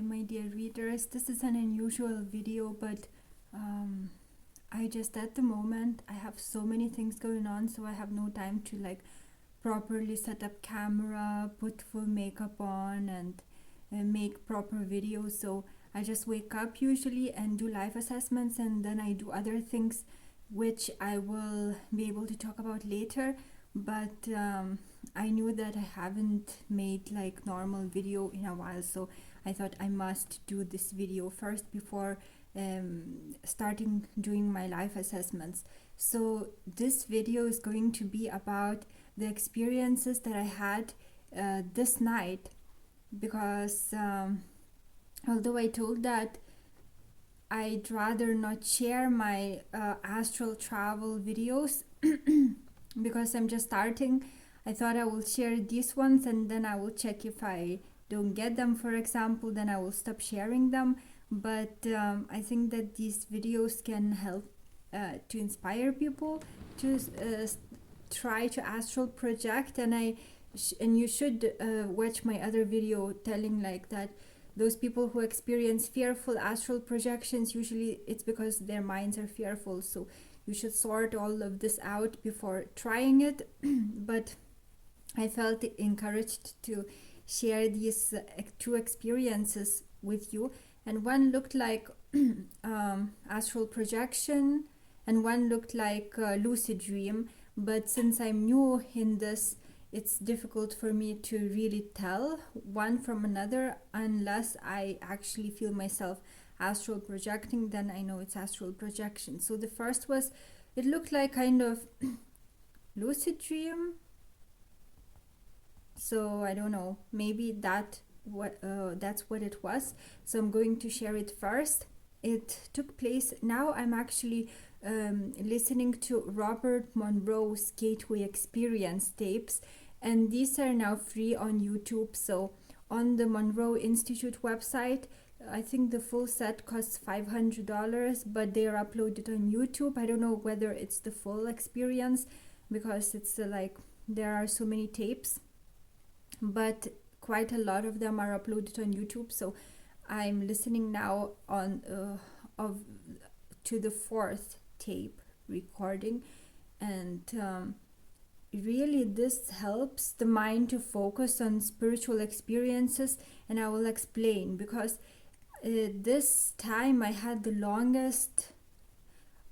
my dear readers. This is an unusual video, but I just, at the moment, I have so many things going on, so I have no time to like properly set up camera, put full makeup on, and make proper videos. So I just wake up usually and do life assessments, and then I do other things which I will be able to talk about later. But I knew that I haven't made like normal video in a while, so I thought I must do this video first before starting doing my life assessments. So this video is going to be about the experiences that I had this night, because although I told that I'd rather not share my astral travel videos because I'm just starting, I thought I will share these ones and then I will check if I don't get them, for example, then I will stop sharing them. But I think that these videos can help to inspire people to try to astral project, and you should watch my other video telling like that those people who experience fearful astral projections, usually it's because their minds are fearful, so you should sort all of this out before trying it. But I felt encouraged to share these two experiences with you, and one looked like astral projection and one looked like lucid dream. But since I'm new in this, it's difficult for me to really tell one from another unless I actually feel myself astral projecting. Then I know it's astral projection. So the first was, it looked like kind of lucid dream. So I don't know, maybe that's what it was. So I'm going to share it first. It took place, now I'm actually listening to Robert Monroe's Gateway Experience tapes, and these are now free on YouTube. So on the Monroe Institute website, I think the full set costs $500, but they are uploaded on YouTube. I don't know whether it's the full experience because it's like there are so many tapes, but quite a lot of them are uploaded on YouTube. So I'm listening now on to the fourth tape recording, and really this helps the mind to focus on spiritual experiences, and I will explain. Because this time I had the longest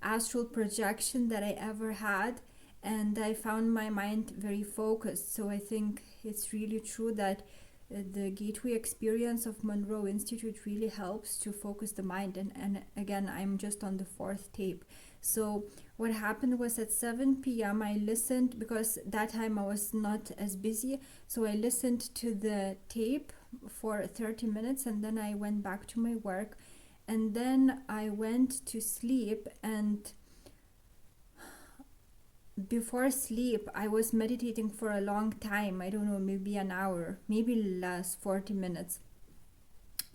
astral projection that I ever had, and I found my mind very focused. So I think it's really true that the Gateway Experience of Monroe Institute really helps to focus the mind. And again, I'm just on the fourth tape. So what happened was at 7 p.m. I listened, because that time I was not as busy, so I listened to the tape for 30 minutes and then I went back to my work, and then I went to sleep. And before sleep I was meditating for a long time, I don't know, maybe an hour, maybe less, 40 minutes.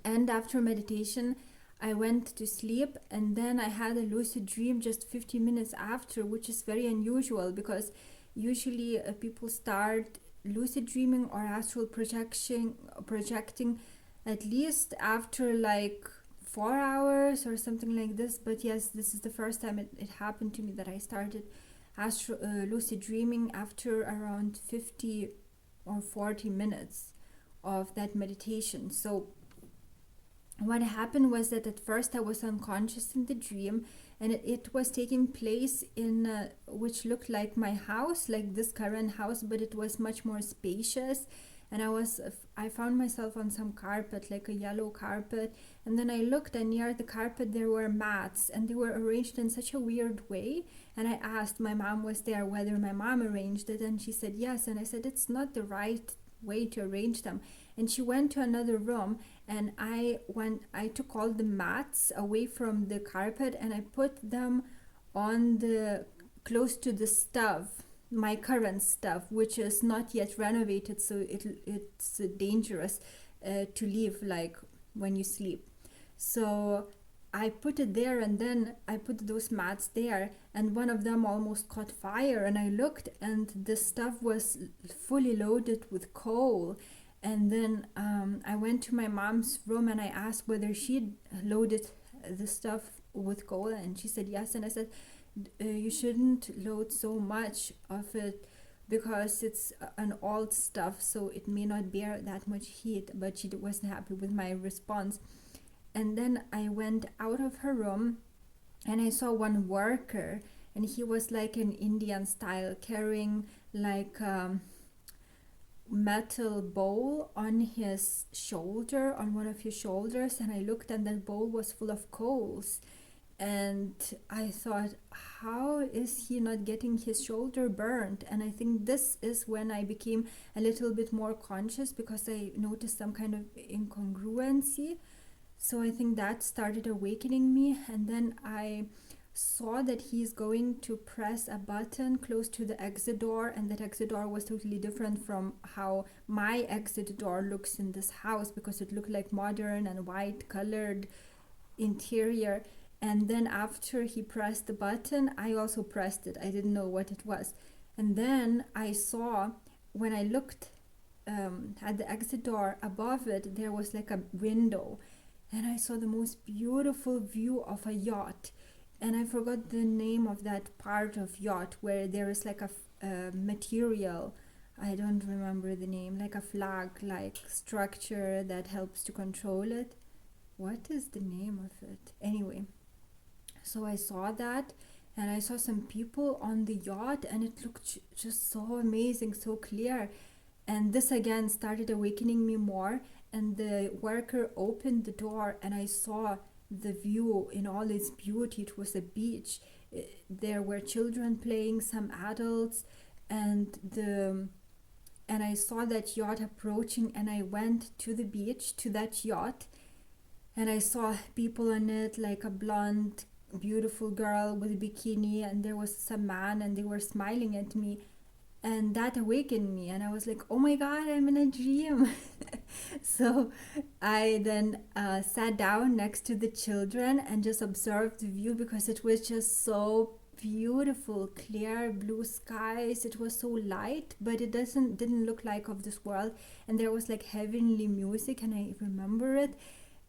And after meditation I went to sleep, and then I had a lucid dream just 50 minutes after, which is very unusual because usually people start lucid dreaming or astral projecting at least after like 4 hours or something like this. But yes, this is the first time it happened to me that I started lucid dreaming after around 50 or 40 minutes of that meditation. So what happened was that at first I was unconscious in the dream, and it was taking place in which looked like my house, like this current house, but it was much more spacious. And I found myself on some carpet, like a yellow carpet, and then I looked, and near the carpet there were mats, and they were arranged in such a weird way. And I asked, my mom was there, whether my mom arranged it, and she said yes. And I said, it's not the right way to arrange them. And she went to another room, and I took all the mats away from the carpet and I put them on close to the stove, my current stove, which is not yet renovated, so it's dangerous to leave like when you sleep. So I put it there, and then I put those mats there, and one of them almost caught fire, and I looked and the stove was fully loaded with coal. And then I went to my mom's room and I asked whether she'd loaded the stuff with coal, and she said yes. And I said, you shouldn't load so much of it because it's an old stuff, so it may not bear that much heat. But she wasn't happy with my response. And then I went out of her room and I saw one worker, and he was like an Indian style, carrying like metal bowl on his shoulder, on one of his shoulders. And I looked, and that bowl was full of coals. And I thought, how is he not getting his shoulder burned? And I think this is when I became a little bit more conscious, because I noticed some kind of incongruency. So I think that started awakening me. And then I saw that he's going to press a button close to the exit door, and that exit door was totally different from how my exit door looks in this house, because it looked like modern and white colored interior. And then after he pressed the button, I also pressed it. I didn't know what it was. And then I saw, when I looked at the exit door, above it there was like a window, and I saw the most beautiful view of a yacht. And I forgot the name of that part of yacht where there is like a material, I don't remember the name, like a flag like structure that helps to control it. What is the name of it? Anyway, so I saw that, and I saw some people on the yacht, and it looked just so amazing, so clear. And this again started awakening me more. And the worker opened the door, and I saw the view in all its beauty. It was a beach. There were children playing, some adults, and I saw that yacht approaching, and I went to the beach, to that yacht, and I saw people on it, like a blonde beautiful girl with a bikini, and there was some man, and they were smiling at me. And that awakened me, and I was like, oh my god, I'm in a dream. So I then sat down next to the children and just observed the view, because it was just so beautiful, clear blue skies. It was so light, but it didn't look like of this world. And there was like heavenly music, and I remember it.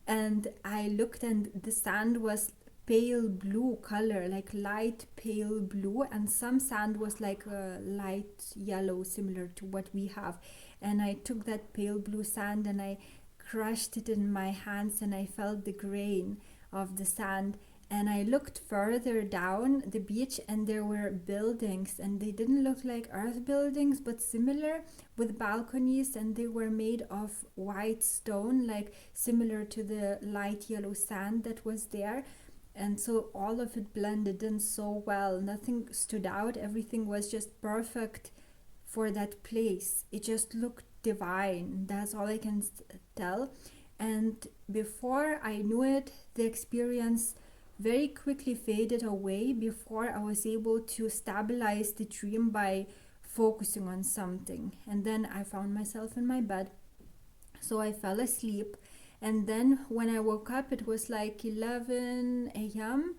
And I looked, and the sand was pale blue color, like light pale blue, and some sand was like a light yellow, similar to what we have. And I took that pale blue sand and I crushed it in my hands, and I felt the grain of the sand. And I looked further down the beach, and there were buildings, and they didn't look like earth buildings, but similar, with balconies, and they were made of white stone, like similar to the light yellow sand that was there. And so all of it blended in so well. Nothing stood out. Everything was just perfect for that place. It just looked divine. That's all I can tell. And before I knew it, the experience very quickly faded away, before I was able to stabilize the dream by focusing on something. And then I found myself in my bed. So I fell asleep. And then when I woke up, it was like 11 a.m.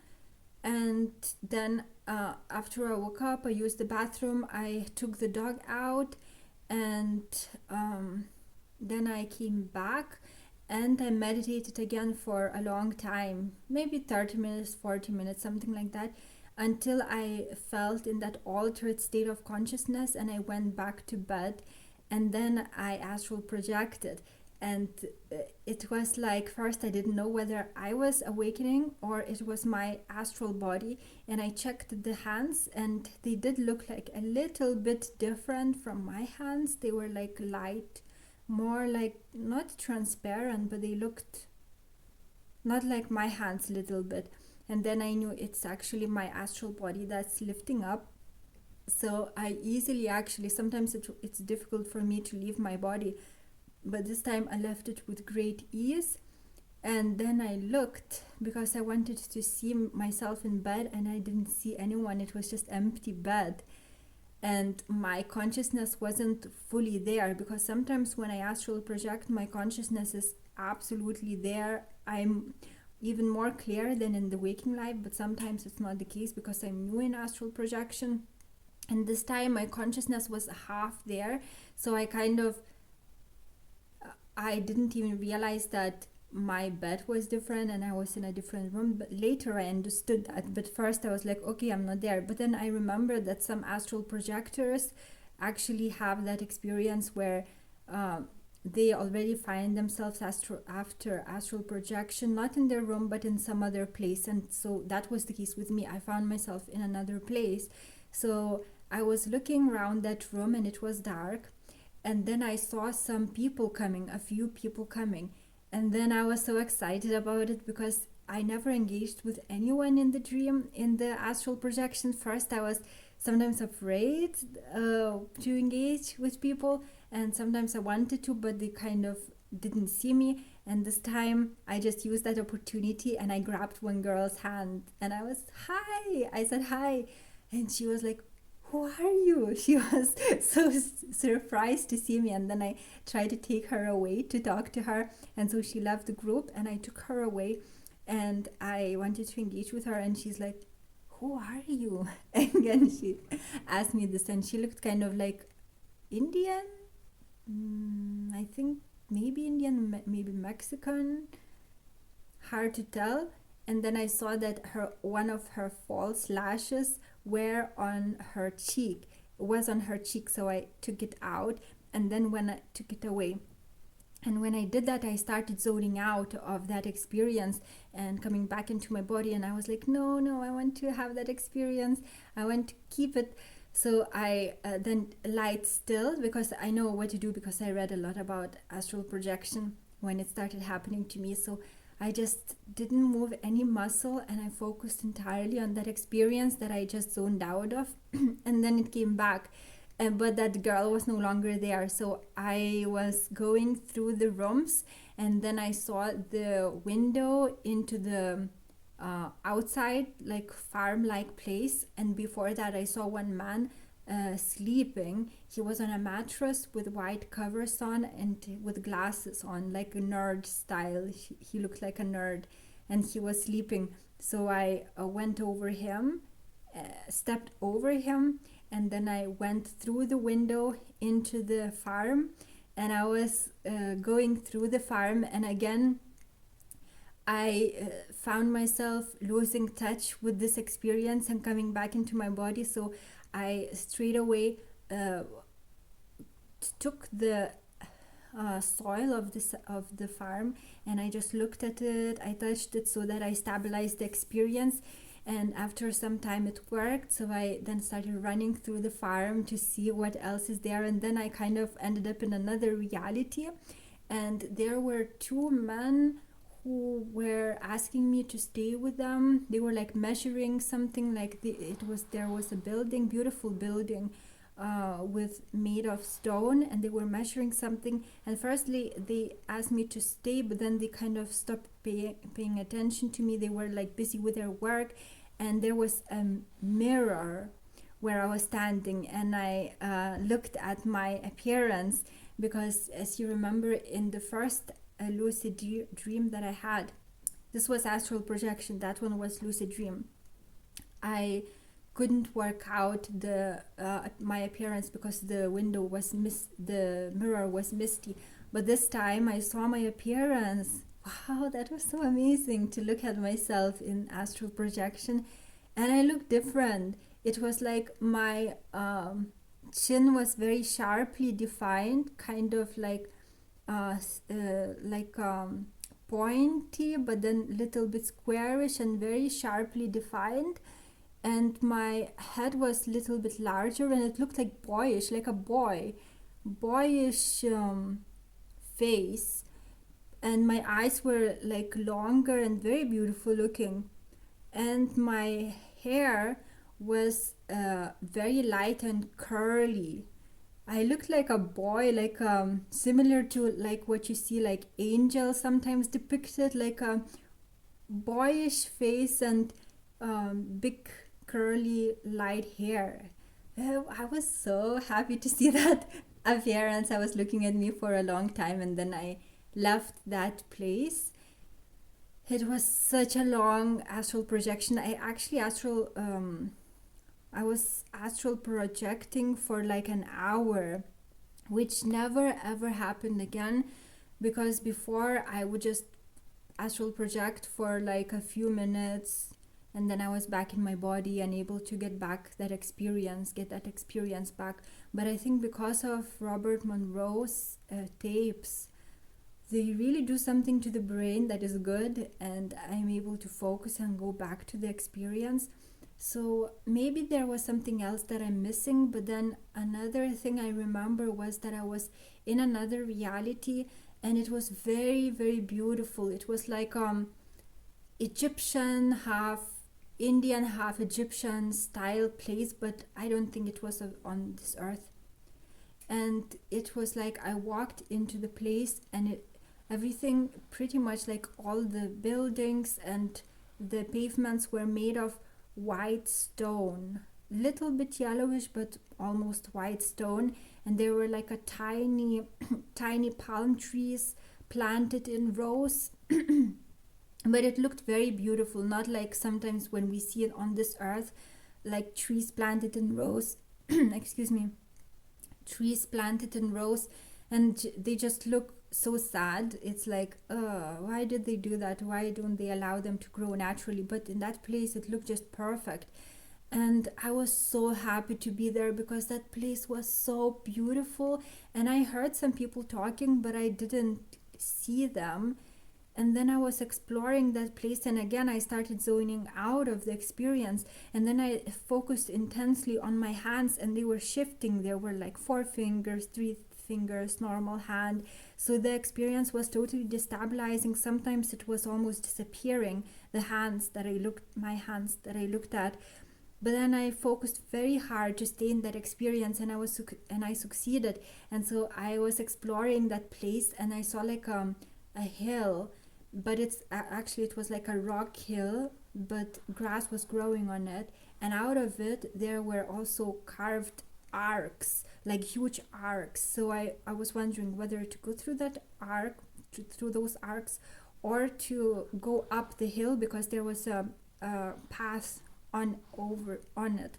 And then after I woke up, I used the bathroom. I took the dog out, and then I came back, and I meditated again for a long time, maybe 30 minutes, 40 minutes, something like that, until I felt in that altered state of consciousness, and I went back to bed. And then I astral projected. And it was like, first I didn't know whether I was awakening or it was my astral body. And I checked the hands, and they did look like a little bit different from my hands. They were like light, more like not transparent, but they looked not like my hands a little bit. And then I knew it's actually my astral body that's lifting up. So I easily, actually, sometimes it's difficult for me to leave my body, but this time I left it with great ease. And then I looked, because I wanted to see myself in bed, and I didn't see anyone. It was just empty bed, and my consciousness wasn't fully there, because sometimes when I astral project, my consciousness is absolutely there. I'm even more clear than in the waking life, but sometimes it's not the case, because I'm new in astral projection. And this time my consciousness was half there, so I kind of I didn't even realize that my bed was different and I was in a different room. But later I understood that. But first I was like, okay, I'm not there. But then I remember that some astral projectors actually have that experience where they already find themselves after astral projection, not in their room, but in some other place. And so that was the case with me. I found myself in another place. So I was looking around that room and it was dark. And then I saw some people coming, a few people coming. And then I was so excited about it because I never engaged with anyone in the dream, in the astral projection. First, I was sometimes afraid to engage with people, and sometimes I wanted to, but they kind of didn't see me. And this time, I just used that opportunity and I grabbed one girl's hand and I was, hi! I said hi. And she was like, who are you? She was so surprised to see me, and then I tried to take her away to talk to her, and so she left the group and I took her away and I wanted to engage with her, and she's like, who are you? And again she asked me this, and she looked kind of like Indian, I think maybe Indian, maybe Mexican, hard to tell. And then I saw that one of her false lashes were on her cheek. It was on her cheek, so I took it out, and then when I took it away, and when I did that, I started zoning out of that experience and coming back into my body, and I was like, no, I want to have that experience, I want to keep it. So I then lied still, because I know what to do, because I read a lot about astral projection when it started happening to me. So I just didn't move any muscle and I focused entirely on that experience that I just zoned out of. And then it came back, but that girl was no longer there. So I was going through the rooms, and then I saw the window into the outside, like farm-like place. And before that, I saw one man sleeping. He was on a mattress with white covers on and with glasses on, like a nerd style. He looked like a nerd, and he was sleeping. So I went over him, stepped over him, and then I went through the window into the farm, and I was going through the farm, and again I found myself losing touch with this experience and coming back into my body. So I straight away took the soil of the farm, and I just looked at it. I touched it so that I stabilized the experience, and after some time it worked. So I then started running through the farm to see what else is there, and then I kind of ended up in another reality, and there were two men who were asking me to stay with them. They were like measuring something, like there was a building, beautiful building with made of stone, and they were measuring something. And firstly they asked me to stay, but then they kind of stopped paying attention to me. They were like busy with their work, and there was a mirror where I was standing, and I looked at my appearance, because as you remember in the first lucid dream that I had, this was astral projection, that one was lucid dream, I couldn't work out the my appearance because the window was the mirror was misty. But this time I saw my appearance. Wow, that was so amazing to look at myself in astral projection, and I looked different. It was like my chin was very sharply defined, kind of like pointy, but then little bit squarish and very sharply defined. And my head was little bit larger, and it looked like boyish, like a boyish face. And my eyes were like longer and very beautiful looking. And my hair was very light and curly. I looked like a boy, like similar to like what you see like angels sometimes depicted, like a boyish face and big curly light hair. I was so happy to see that appearance. I was looking at me for a long time, and then I left that place. It was such a long astral projection. I was astral projecting for like an hour, which never ever happened again. because before I would just astral project for like a few minutes, and then I was back in my body and able to get that experience back. But I think because of Robert Monroe's tapes, they really do something to the brain that is good, and I'm able to focus and go back to the experience. So maybe there was something else that I'm missing, but then another thing I remember was that I was in another reality, and it was very, very beautiful. It was like Egyptian, half Indian, half Egyptian style place, but I don't think it was on this earth. And it was like I walked into the place, and everything pretty much like all the buildings and the pavements were made of white stone, little bit yellowish but almost white stone, and there were like a tiny tiny palm trees planted in rows. But it looked very beautiful, not like sometimes when we see it on this earth, like trees planted in rows excuse me, trees planted in rows, and they just look so sad. It's like, why did they do that? Why don't they allow them to grow naturally? But in that place it looked just perfect, and I was so happy to be there because that place was so beautiful. And I heard some people talking, but I didn't see them. And then I was exploring that place, and again I started zoning out of the experience, and then I focused intensely on my hands, and they were shifting. There were like 4 fingers, 3 fingers, normal hand. So the experience was totally destabilizing. Sometimes it was almost disappearing, my hands that I looked at. But then I focused very hard to stay in that experience, and I succeeded. And so I was exploring that place, and I saw like a hill, but it was like a rock hill, but grass was growing on it, and out of it there were also carved arcs, like huge arcs. So I was wondering whether to go through through those arcs, or to go up the hill, because there was a path on it.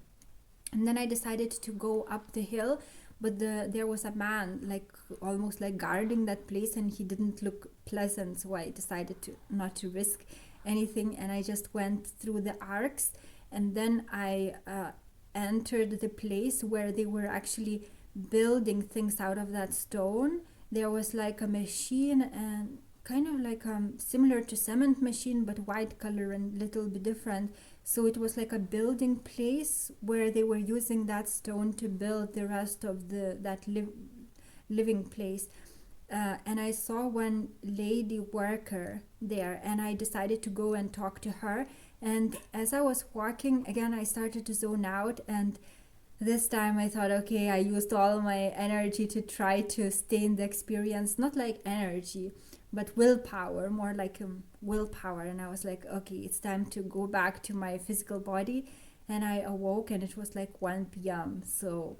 And then I decided to go up the hill, but there was a man like almost like guarding that place, and he didn't look pleasant. So I decided to not to risk anything, and I just went through the arcs, and then I entered the place where they were actually building things out of that stone. There was like a machine, and kind of like similar to cement machine, but white color and little bit different. So it was like a building place where they were using that stone to build the rest of living place. And I saw one lady worker there, and I decided to go and talk to her. And as I was walking, again, I started to zone out, and this time I thought, okay, I used all my energy to try to stay in the experience, not like energy, but willpower, more like willpower. And I was like, okay, it's time to go back to my physical body. And I awoke, and it was like 1 p.m. So,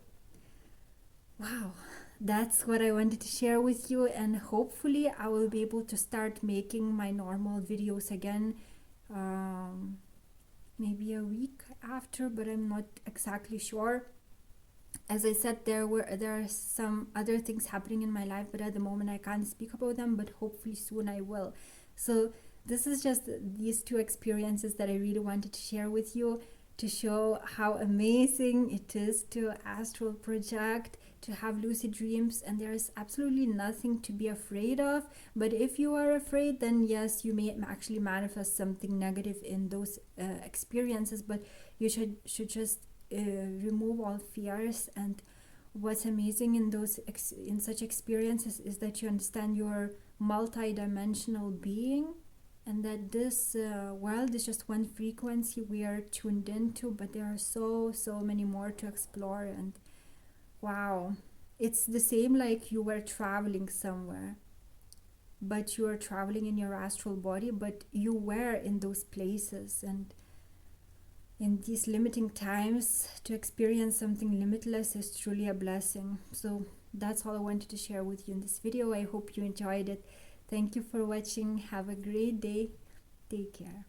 wow, that's what I wanted to share with you. And hopefully I will be able to start making my normal videos again, maybe a week after, but I'm not exactly sure. As I said, there are some other things happening in my life, but at the moment I can't speak about them, but hopefully soon I will. So this is just these 2 experiences that I really wanted to share with you, to show how amazing it is to astral project, to have lucid dreams, and there is absolutely nothing to be afraid of. But if you are afraid, then yes, you may actually manifest something negative in those experiences, but you should just remove all fears. And what's amazing in such experiences is that you understand you're multi-dimensional being, and that this world is just one frequency we are tuned into, but there are so many more to explore. And wow, it's the same like you were traveling somewhere, but you are traveling in your astral body, but you were in those places. And in these limiting times, to experience something limitless is truly a blessing. So that's all I wanted to share with you in this video. I hope you enjoyed it. Thank you for watching. Have a great day. Take care.